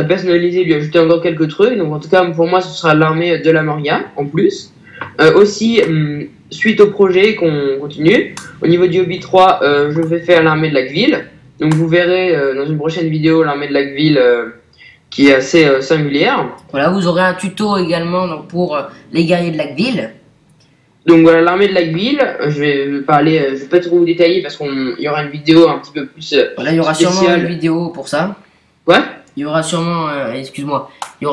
personnaliser, lui ajouter encore quelques trucs. Donc, en tout cas, pour moi, ce sera l'armée de la Moria en plus. Aussi, suite au projet qu'on continue, au niveau du Hobby 3, je vais faire l'armée de Laqueville. Donc, vous verrez dans une prochaine vidéo l'armée de Laqueville qui est assez singulière. Voilà, vous aurez un tuto également donc, pour les guerriers de Laqueville. Donc voilà, l'armée de Laqueville, je vais pas trop vous détailler parce qu'il y aura une vidéo un petit peu plus voilà, il y aura spéciale. Sûrement une vidéo pour ça. Ouais. Il y aura sûrement, excuse-moi, il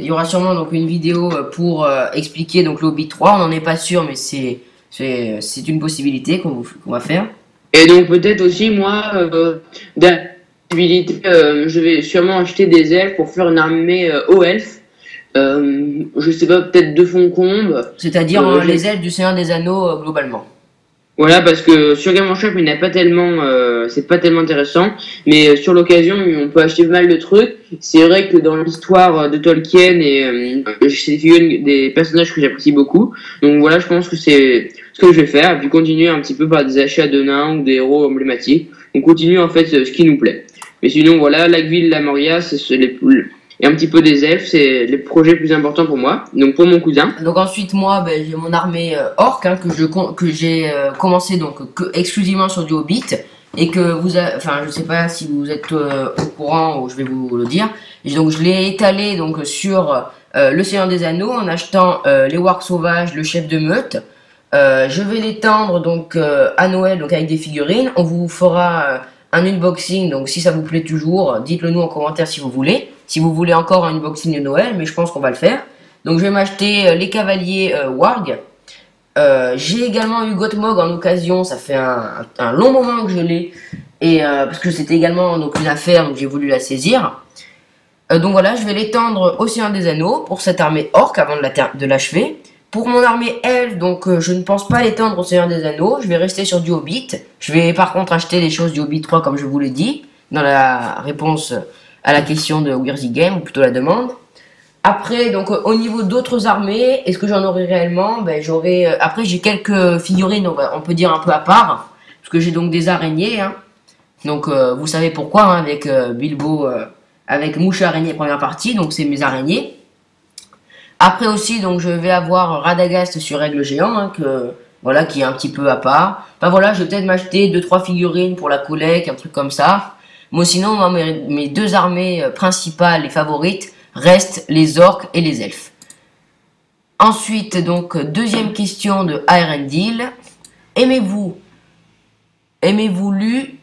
y aura sûrement donc une vidéo pour expliquer donc le Hobbit 3. On n'en est pas sûr, mais c'est une possibilité qu'on va faire. Et donc peut-être aussi moi, je vais sûrement acheter des elfes pour faire une armée aux elfes. Je sais pas, peut-être de Foncombe. C'est-à-dire les elfes du Seigneur des Anneaux globalement. Voilà, parce que sur Game Workshop, il n'y a pas tellement, c'est pas tellement intéressant, mais sur l'occasion, on peut acheter pas mal de trucs. C'est vrai que dans l'histoire de Tolkien et c'est des personnages que j'apprécie beaucoup. Donc voilà, je pense que c'est ce que je vais faire, et puis continuer un petit peu par des achats de nains ou des héros emblématiques. On continue en fait ce qui nous plaît. Mais sinon, voilà, Laqueville, la Moria, c'est les plus et un petit peu des elfes, c'est les projets plus importants pour moi, donc pour mon cousin. Donc ensuite moi j'ai mon armée orc hein, que j'ai commencé donc exclusivement sur du Hobbit et que je sais pas si vous êtes au courant ou je vais vous le dire. Et donc je l'ai étalé donc sur le Seigneur des Anneaux en achetant les wargs sauvages, le chef de meute. Je vais l'étendre donc à Noël donc avec des figurines. On vous fera un unboxing, donc si ça vous plaît toujours, dites-le nous en commentaire si vous voulez. Si vous voulez encore un unboxing de Noël, mais je pense qu'on va le faire. Donc je vais m'acheter les cavaliers warg. J'ai également eu Gottmog en occasion, ça fait un long moment que je l'ai. Et parce que c'était également donc, une affaire, donc j'ai voulu la saisir. Donc voilà, je vais l'étendre au Seigneur des Anneaux pour cette armée orc avant de l'achever. Pour mon armée elfe, donc je ne pense pas l'étendre au Seigneur des Anneaux, je vais rester sur du Hobbit. Je vais par contre acheter les choses du Hobbit 3 comme je vous l'ai dit, dans la réponse à la question de Weirzy Game, ou plutôt la demande. Après, donc au niveau d'autres armées, est-ce que j'en aurai réellement? Après j'ai quelques figurines, on peut dire un peu à part, parce que j'ai donc des araignées. Hein. Donc vous savez pourquoi, hein, avec Bilbo, avec Mouche Araignée première partie, donc c'est mes araignées. Après aussi, donc je vais avoir Radagast sur Aigle Géant, hein, qui est un petit peu à part. Enfin voilà, je vais peut-être m'acheter 2-3 figurines pour la collecte, un truc comme ça. Moi sinon, moi, mes deux armées principales et favorites restent les orques et les elfes. Ensuite, donc, deuxième question de Arendil. Avez-vous lu,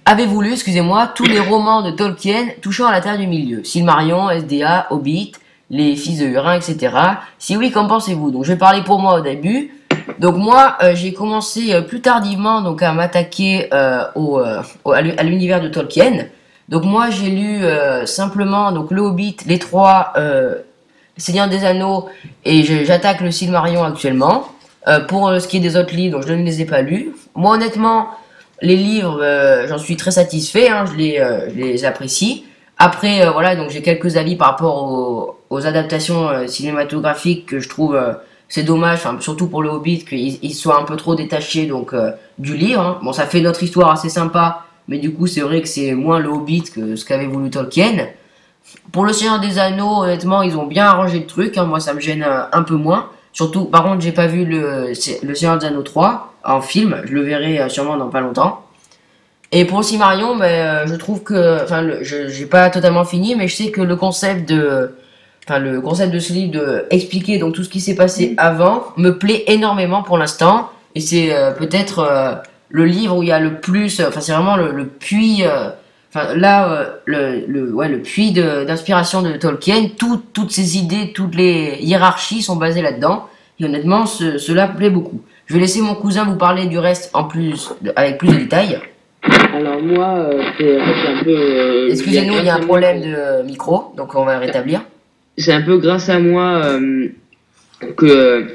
excusez-moi, tous les romans de Tolkien touchant à la Terre du Milieu? Silmarillion, SDA, Hobbit, les Fils de Hurin, etc. Si oui, qu'en pensez-vous? Donc je vais parler pour moi au début. Donc moi, j'ai commencé plus tardivement donc à m'attaquer à l'univers de Tolkien. Donc moi, j'ai lu simplement donc le Hobbit, les trois, Seigneur des Anneaux, et j'attaque le Silmarillion actuellement. Pour ce qui est des autres livres, donc je ne les ai pas lus. Moi, honnêtement, les livres, j'en suis très satisfait, hein, je les apprécie. Après, voilà, donc j'ai quelques avis par rapport aux adaptations cinématographiques que je trouve c'est dommage, surtout pour le Hobbit, qu'il soit un peu trop détaché donc du livre. Hein. Bon, ça fait notre histoire assez sympa, mais du coup, c'est vrai que c'est moins le Hobbit que ce qu'avait voulu Tolkien. Pour le Seigneur des Anneaux, honnêtement, ils ont bien arrangé le truc. Hein. Moi, ça me gêne un peu moins. Surtout, par contre, j'ai pas vu le Seigneur des Anneaux 3 en film. Je le verrai sûrement dans pas longtemps. Et pour Silmarillion, je trouve que, j'ai pas totalement fini, mais je sais que le concept de ce livre de expliquer donc tout ce qui s'est passé avant me plaît énormément pour l'instant. Et c'est peut-être le livre où il y a le plus, enfin c'est vraiment le puits, enfin là le puits d'inspiration de Tolkien. Toutes ces idées, toutes les hiérarchies sont basées là-dedans. Et honnêtement, cela plaît beaucoup. Je vais laisser mon cousin vous parler du reste avec plus de détails. Alors moi, c'est en fait, un peu... Excusez-nous, il y a un problème de micro, donc on va le rétablir. C'est un peu grâce à moi que...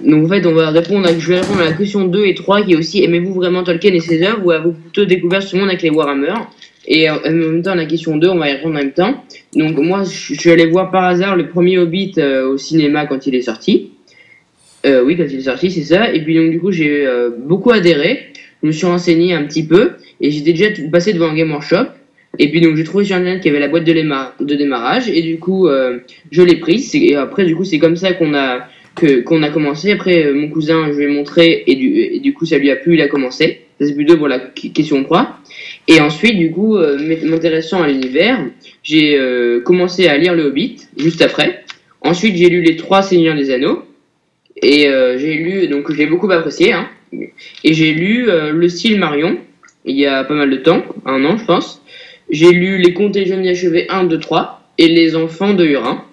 donc en fait, je vais répondre à la question 2 et 3 qui est aussi aimez-vous vraiment Tolkien et ses œuvres ou avez-vous plutôt découvert ce monde avec les Warhammer? Et en même temps, la question 2, on va y répondre en même temps. Donc moi, je suis allé voir par hasard le premier Hobbit au cinéma quand il est sorti. Oui, quand il est sorti, c'est ça. Et puis donc du coup, j'ai beaucoup adhéré. Je me suis renseigné un petit peu et j'étais déjà passé devant un Game Workshop. Et puis donc j'ai trouvé sur internet qu'il y avait la boîte de démarrage et du coup je l'ai prise. Et après du coup c'est comme ça qu'on a commencé. Après mon cousin je lui ai montré et du coup ça lui a plu, il a commencé. Ça c'est plutôt pour la question 3. Et ensuite du coup m'intéressant à l'univers, j'ai commencé à lire le Hobbit juste après. Ensuite j'ai lu les 3 Seigneurs des Anneaux. Et j'ai lu, donc j'ai beaucoup apprécié, hein. Et j'ai lu le Silmarillion, il y a pas mal de temps, 1 an je pense. J'ai lu Les Contes et légendes inachevées 1, 2, 3 et Les Enfants de Hurin.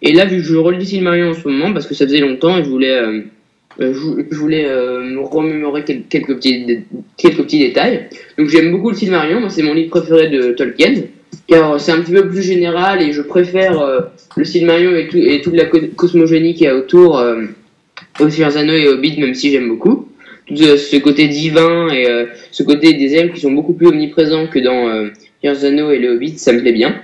Et là, vu que je relis Silmarillion en ce moment, parce que ça faisait longtemps et je voulais me remémorer quelques petits détails. Donc j'aime beaucoup le Silmarillion, moi c'est mon livre préféré de Tolkien, car c'est un petit peu plus général et je préfère le Silmarillion et toute la cosmogonie qu'il y a autour aux Seigneurs des Anneaux et Hobbit, même si j'aime beaucoup. Tout ce côté divin et ce côté des elfes qui sont beaucoup plus omniprésents que dans Seigneurs des Anneaux et le Hobbit, ça me plaît bien.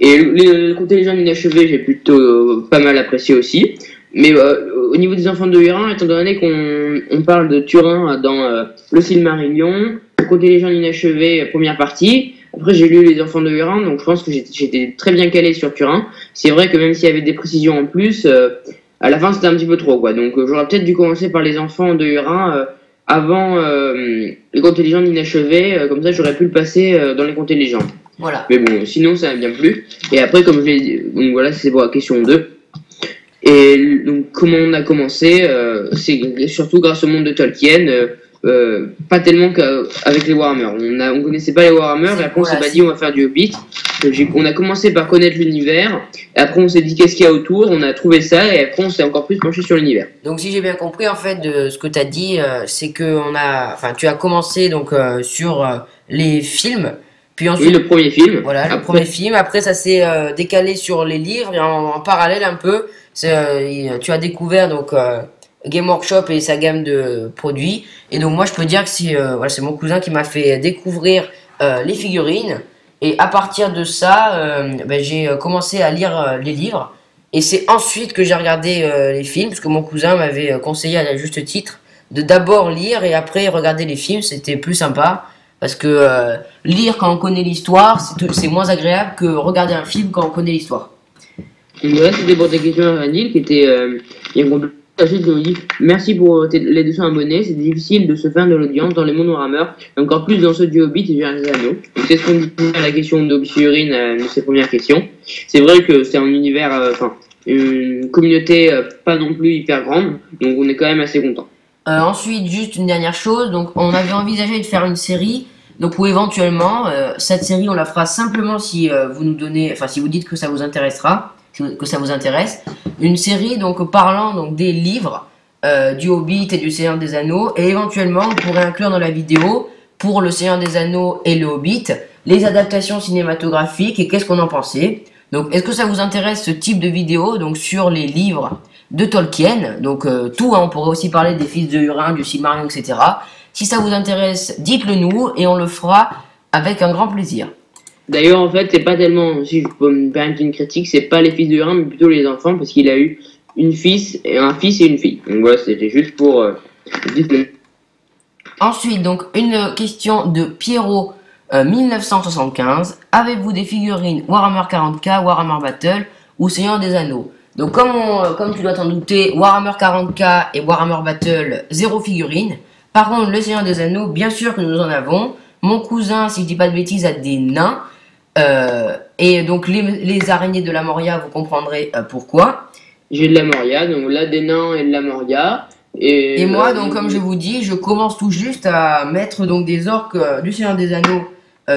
Et le Contes et légendes inachevées, j'ai plutôt pas mal apprécié aussi. Mais au niveau des enfants de Hurin, étant donné qu'on parle de Turin dans le Silmarillion, le Contes et légendes inachevées, première partie. Après, j'ai lu les enfants de Hurin, donc je pense que j'étais très bien calé sur Turin. C'est vrai que même s'il y avait des précisions en plus, à la fin c'était un petit peu trop, quoi. Donc j'aurais peut-être dû commencer par les enfants de Hurin avant les Contes et légendes inachevées, comme ça j'aurais pu le passer dans les Contes et légendes. Voilà. Mais bon, sinon ça m'a bien plu. Et après, comme je l'ai dit, donc voilà, c'est pour la question 2. Et donc, comment on a commencé c'est surtout grâce au monde de Tolkien, pas tellement qu'avec les Warhammer. On connaissait pas les Warhammer, et après on s'est pas dit on va faire du Hobbit. On a commencé par connaître l'univers, et après on s'est dit qu'est-ce qu'il y a autour, on a trouvé ça, et après on s'est encore plus penché sur l'univers. Donc si j'ai bien compris, en fait, de ce que tu as dit, c'est que tu as commencé donc sur les films. Puis ensuite, oui, le premier film. Voilà, le premier film. Après, ça s'est décalé sur les livres et en parallèle un peu, tu as découvert donc Game Workshop et sa gamme de produits. Et donc moi, je peux dire que c'est mon cousin qui m'a fait découvrir les figurines. Et à partir de ça, j'ai commencé à lire les livres. Et c'est ensuite que j'ai regardé les films, parce que mon cousin m'avait conseillé à juste titre de d'abord lire et après regarder les films. C'était plus sympa. Parce que lire quand on connaît l'histoire, c'est moins agréable que regarder un film quand on connaît l'histoire. Voilà, c'était pour ta question à Neil qui était bien complet. Ensuite, on dit merci pour les 200 abonnés. C'est difficile de se faire de l'audience dans les mondes Warhammer, et encore plus dans ceux du Hobbit et du Seigneur des Anneaux. C'est ce qu'on dit à la question d'Obscurine, de ses premières questions. C'est vrai que c'est un univers, une communauté pas non plus hyper grande, donc on est quand même assez content. Ensuite, juste une dernière chose, donc on avait envisagé de faire une série, donc ou éventuellement cette série on la fera simplement si vous nous donnez, si vous dites que ça vous intéressera, que ça vous intéresse, une série donc parlant donc des livres du Hobbit et du Seigneur des Anneaux, et éventuellement on pourrait inclure dans la vidéo pour le Seigneur des Anneaux et le Hobbit les adaptations cinématographiques et qu'est-ce qu'on en pensait. Donc est-ce que ça vous intéresse ce type de vidéo donc sur les livres de Tolkien, donc tout, on pourrait aussi parler des Fils de Hurin, du Silmarillion, etc. Si ça vous intéresse, dites-le nous et on le fera avec un grand plaisir. D'ailleurs, en fait, c'est pas tellement, si je peux me permettre une critique, c'est pas les Fils de Hurin, mais plutôt les enfants, parce qu'il a eu un fils et une fille. Donc voilà, c'était juste pour dites-le. Ensuite, donc une question de Pierrot 1975. Avez-vous des figurines Warhammer 40K, Warhammer Battle ou Seigneur des Anneaux? Donc comme tu dois t'en douter, Warhammer 40K et Warhammer Battle, 0 figurines. Par contre, le Seigneur des Anneaux, bien sûr que nous en avons. Mon cousin, si je dis pas de bêtises, a des nains. Et donc les araignées de la Moria, vous comprendrez pourquoi. J'ai de la Moria, donc là des nains et de la Moria. Et moi, donc, comme je vous dis, je commence tout juste à mettre donc des orques du Seigneur des Anneaux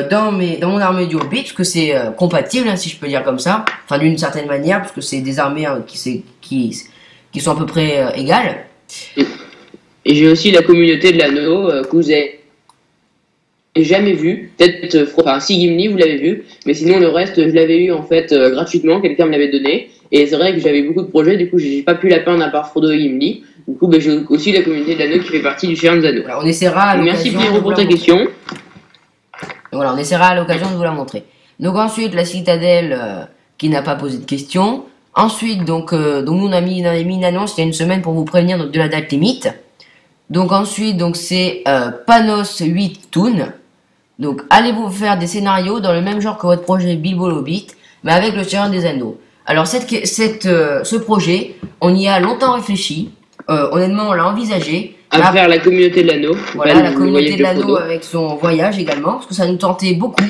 dans mon armée du Hobbit, parce que c'est compatible, hein, si je peux dire comme ça. Enfin, d'une certaine manière, parce que c'est des armées qui sont à peu près égales. Et j'ai aussi la communauté de l'anneau que vous avez jamais vu. Peut-être, enfin, si Gimli, vous l'avez vu. Mais sinon, le reste, je l'avais eu en fait gratuitement. Quelqu'un me l'avait donné. Et c'est vrai que j'avais beaucoup de projets. Du coup, j'ai pas pu la peindre à part Frodo et Gimli. Du coup, j'ai aussi la communauté de l'anneau qui fait partie du Seigneur des Anneaux. Voilà, on essaiera à Merci Pierrot pour ta question. Voilà, on essaiera à l'occasion de vous la montrer. Donc ensuite, la citadelle qui n'a pas posé de questions. Ensuite, donc nous on a mis une annonce il y a une semaine pour vous prévenir donc, de la date limite. Donc ensuite, donc c'est Panos 8 Toon. Donc allez-vous faire des scénarios dans le même genre que votre projet Bilbo le Hobbit, mais avec le Seigneur des Anneaux. Alors ce projet, on y a longtemps réfléchi. Honnêtement, on l'a envisagé. À faire la communauté de l'anneau. Voilà, la communauté de l'anneau avec son voyage également, parce que ça nous tentait beaucoup.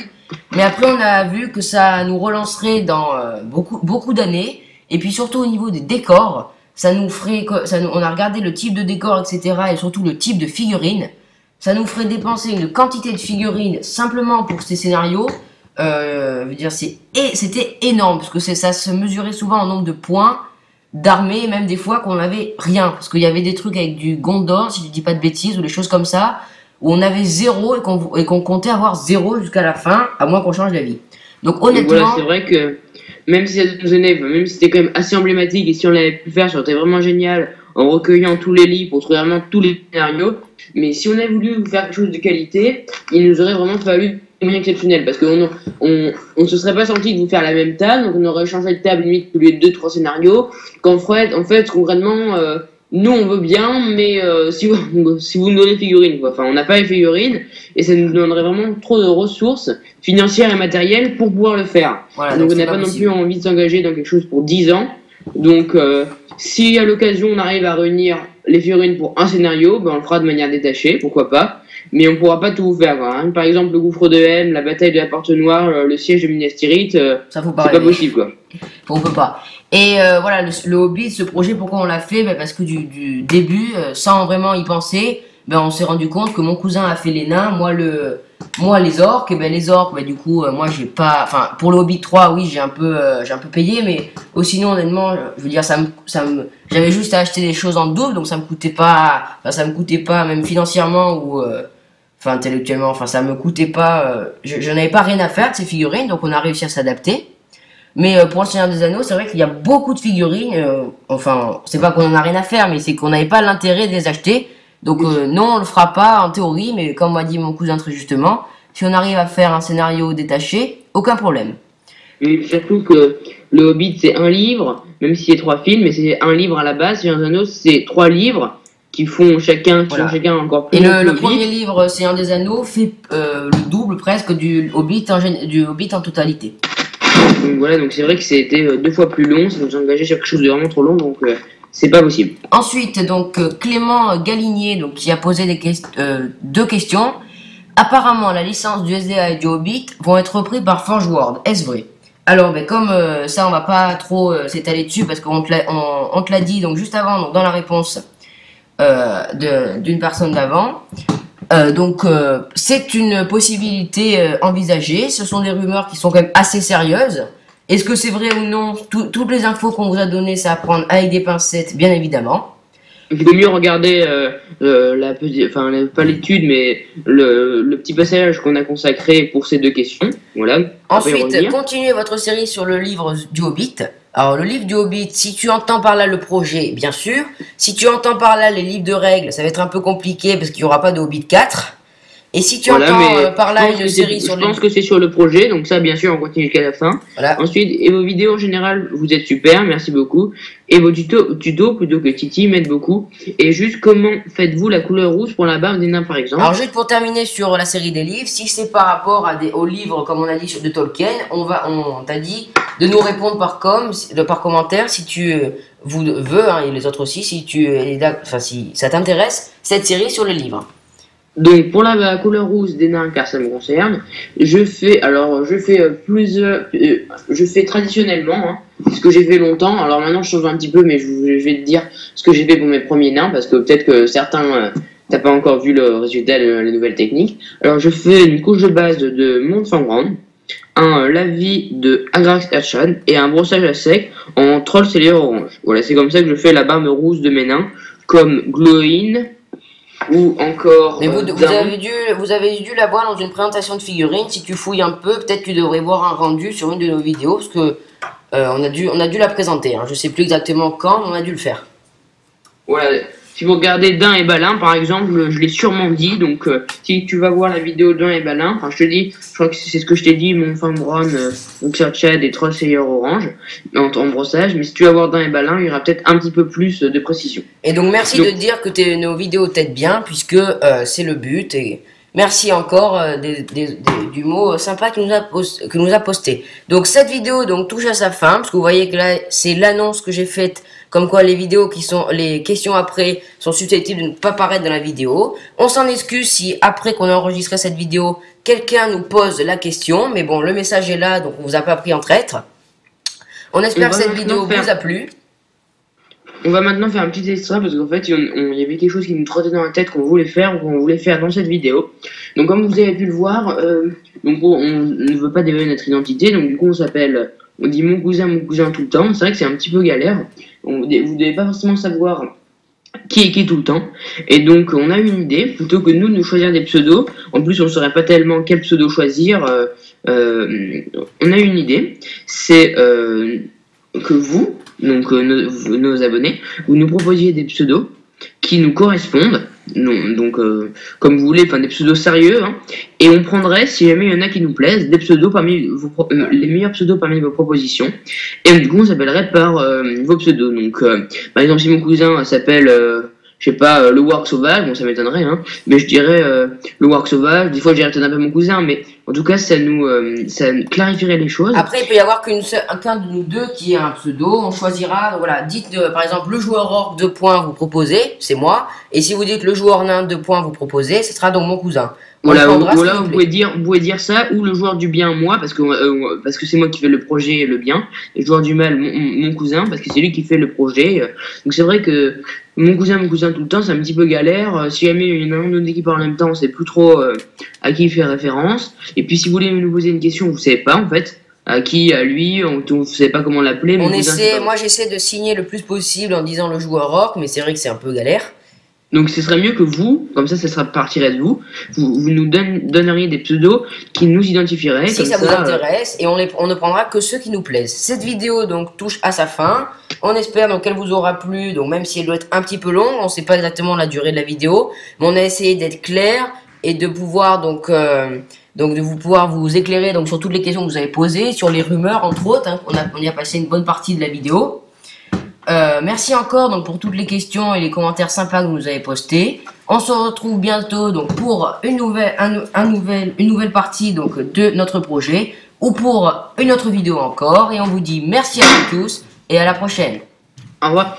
Mais après, on a vu que ça nous relancerait dans beaucoup d'années. Et puis surtout au niveau des décors, on a regardé le type de décor, etc. et surtout le type de figurines. Ça nous ferait dépenser une quantité de figurines simplement pour ces scénarios. Je veux dire, c'était énorme, parce que ça se mesurait souvent en nombre de points d'armée, même des fois qu'on avait rien, parce qu'il y avait des trucs avec du Gondor, si je dis pas de bêtises, ou des choses comme ça, où on avait 0 et qu'on comptait avoir 0 jusqu'à la fin, à moins qu'on change d'avis. Donc honnêtement... Voilà, c'est vrai que même si ça nous gênait, même si c'était quand même assez emblématique, et si on l'avait pu faire, ça aurait été vraiment génial, en recueillant tous les livres pour trouver vraiment tous les scénarios, mais si on avait voulu faire quelque chose de qualité, il nous aurait vraiment fallu des moyens exceptionnels, parce qu'on on se serait pas senti de vous faire la même table, donc on aurait changé de table limite tous les 2-3 scénarios, qu'en fait, concrètement, nous on veut bien, mais si vous nous donnez figurines, quoi. Enfin, on n'a pas les figurines, et ça nous donnerait vraiment trop de ressources financières et matérielles pour pouvoir le faire. Voilà, donc on n'a pas non plus envie de s'engager dans quelque chose pour 10 ans. Donc si à l'occasion on arrive à réunir les figurines pour un scénario, ben on le fera de manière détachée, pourquoi pas. Mais on pourra pas tout vous faire, quoi, hein. Par exemple, le gouffre de Helm, la bataille de la Porte Noire, le siège de Minas Tirith, c'est pas possible, quoi. On peut pas. Et voilà, le Hobbit, ce projet, pourquoi on l'a fait? Parce que du début, sans vraiment y penser, on s'est rendu compte que mon cousin a fait les nains, moi les orques, et les orques, du coup, moi j'ai pas, enfin pour le Hobbit 3, oui, j'ai un peu payé, mais sinon honnêtement, je veux dire, j'avais juste à acheter des choses en double, donc ça me coûtait pas, même financièrement ou intellectuellement, ça me coûtait pas, je n'avais pas rien à faire de ces figurines, donc on a réussi à s'adapter. Mais pour le Seigneur des Anneaux, c'est vrai qu'il y a beaucoup de figurines, c'est pas qu'on en a rien à faire, mais c'est qu'on n'avait pas l'intérêt de les acheter. Donc non, on le fera pas en théorie, mais comme m'a dit mon cousin très justement, si on arrive à faire un scénario détaché, aucun problème. Et surtout que le Hobbit c'est un livre, même si c'est 3 films, mais c'est un livre à la base. Seigneur des Anneaux c'est 3 livres qui font chacun encore plus. Et le premier livre, Seigneur des Anneaux, fait le double presque du Hobbit en totalité. Donc voilà, donc c'est vrai que c'était 2 fois plus long, ça nous engageait sur quelque chose de vraiment trop long, donc c'est pas possible. Ensuite, donc Clément Galinier, donc qui a posé 2 questions. Apparemment, la licence du SDA et du Hobbit vont être repris par Forge World. Est-ce vrai? Alors, comme ça, on va pas trop s'étaler dessus parce qu'on te l'a dit donc juste avant, donc dans la réponse d'une personne d'avant. C'est une possibilité envisagée. Ce sont des rumeurs qui sont quand même assez sérieuses. Est-ce que c'est vrai ou non? Toutes les infos qu'on vous a données, c'est à prendre avec des pincettes, bien évidemment. Il vaut mieux regarder pas l'étude, mais le petit passage qu'on a consacré pour ces 2 questions. Voilà. Ensuite, continuez votre série sur le livre du Hobbit. Alors, le livre du Hobbit, si tu entends par là le projet, bien sûr. Si tu entends par là les livres de règles, ça va être un peu compliqué parce qu'il n'y aura pas de Hobbit 4. Et si tu entends par là une série sur Je pense que c'est sur le projet, donc ça, bien sûr, on continue jusqu'à la fin. Voilà. Ensuite, et vos vidéos en général, vous êtes super, merci beaucoup. Et vos tutos plutôt que Titi, m'aident beaucoup. Et juste, comment faites-vous la couleur rouge pour la barbe des nains, par exemple? Alors, juste pour terminer sur la série des livres, si c'est par rapport aux livres, comme on a dit, de Tolkien, on t'a dit de nous répondre par commentaire si tu veux, hein, et les autres aussi, si ça t'intéresse, cette série sur les livres. Donc pour la couleur rouge des nains, car ça me concerne, je fais traditionnellement, hein, C'est ce que j'ai fait longtemps. Alors maintenant, je change un petit peu, mais je vais te dire ce que j'ai fait pour mes premiers nains, parce que peut-être que certains, t'as pas encore vu le résultat de la nouvelle technique. Alors, je fais une couche de base de Mont Fangrand, un lavis de Agrax Airshad et un brossage à sec en Troll Cellier Orange. Voilà, c'est comme ça que je fais la barbe rousse de mes nains, comme Glowin ou encore. Mais vous avez dû la voir dans une présentation de figurines. Si tu fouilles un peu, peut-être tu devrais voir un rendu sur une de nos vidéos, parce que on a dû la présenter. Hein. Je sais plus exactement quand, mais on a dû le faire. Voilà. Si vous regardez Dain et Balin, par exemple, je l'ai sûrement dit. Donc, si tu vas voir la vidéo Dain et Balin, enfin, je te dis, je crois que c'est ce que je t'ai dit, mon fan brown, Xerchad et Troll Cellier Orange, en brossage. Mais si tu vas voir Dain et Balin, il y aura peut-être un petit peu plus de précision. Et donc, merci de dire que nos vidéos t'aident bien, puisque c'est le but. Et merci encore du mot sympa que nous a posté. Donc, cette vidéo touche à sa fin, parce que vous voyez que là, c'est l'annonce que j'ai faite. Comme quoi les questions après sont susceptibles de ne pas paraître dans la vidéo. On s'en excuse si après qu'on a enregistré cette vidéo, quelqu'un nous pose la question. Mais bon, le message est là, donc on vous a pas pris en traître. On espère que cette vidéo vous a plu. On va maintenant faire un petit extra parce qu'en fait, il y avait quelque chose qui nous trottait dans la tête qu'on voulait faire dans cette vidéo. Donc comme vous avez pu le voir, on ne veut pas dévoiler notre identité, donc du coup on dit mon cousin tout le temps. C'est vrai que c'est un petit peu galère. Vous devez pas forcément savoir qui est tout le temps. Et donc on a une idée, plutôt que nous choisir des pseudos. En plus on ne saurait pas tellement quel pseudo choisir. On a une idée, c'est que vous, nos abonnés, vous nous proposiez des pseudos qui nous correspondent. Comme vous voulez, des pseudos sérieux, hein, et on prendrait, si jamais il y en a qui nous plaisent, des pseudos parmi les meilleurs pseudos parmi vos propositions, et du coup on s'appellerait par vos pseudos. Donc par exemple si mon cousin s'appelle je sais pas, le Warg Sauvage, bon ça m'étonnerait, hein, mais je dirais le Warg Sauvage, des fois je dirais peut-être un peu mon cousin, mais en tout cas ça clarifierait les choses. Après il peut y avoir qu'un de nous deux qui a un pseudo, on choisira, voilà, dites par exemple le joueur orc 2 points vous proposez, c'est moi, et si vous dites le joueur nain 2 points vous proposez, ce sera donc mon cousin. Voilà, vous pouvez dire ça, ou le joueur du bien, moi, parce que c'est moi qui fais le projet et le bien, et le joueur du mal, mon cousin, parce que c'est lui qui fait le projet. Donc c'est vrai que mon cousin tout le temps, c'est un petit peu galère. Si jamais il y en a un autre qui parle en même temps, on sait plus trop à qui il fait référence. Et puis si vous voulez nous poser une question, vous savez pas en fait. À qui, à lui, on ne sait pas comment l'appeler. Moi j'essaie de signer le plus possible en disant le joueur orc, mais c'est vrai que c'est un peu galère. Donc ce serait mieux que vous, comme ça partirait de vous nous donneriez des pseudos qui nous identifieraient. Si ça vous intéresse, et on ne prendra que ceux qui nous plaisent. Cette vidéo touche à sa fin. On espère qu'elle vous aura plu, donc même si elle doit être un petit peu longue, on ne sait pas exactement la durée de la vidéo, mais on a essayé d'être clair et de pouvoir pouvoir vous éclairer sur toutes les questions que vous avez posées, sur les rumeurs entre autres. Hein, on y a passé une bonne partie de la vidéo. Merci encore pour toutes les questions et les commentaires sympas que vous nous avez postés. On se retrouve bientôt pour une nouvelle partie de notre projet, ou pour une autre vidéo encore. Et on vous dit merci à vous tous et à la prochaine. Au revoir.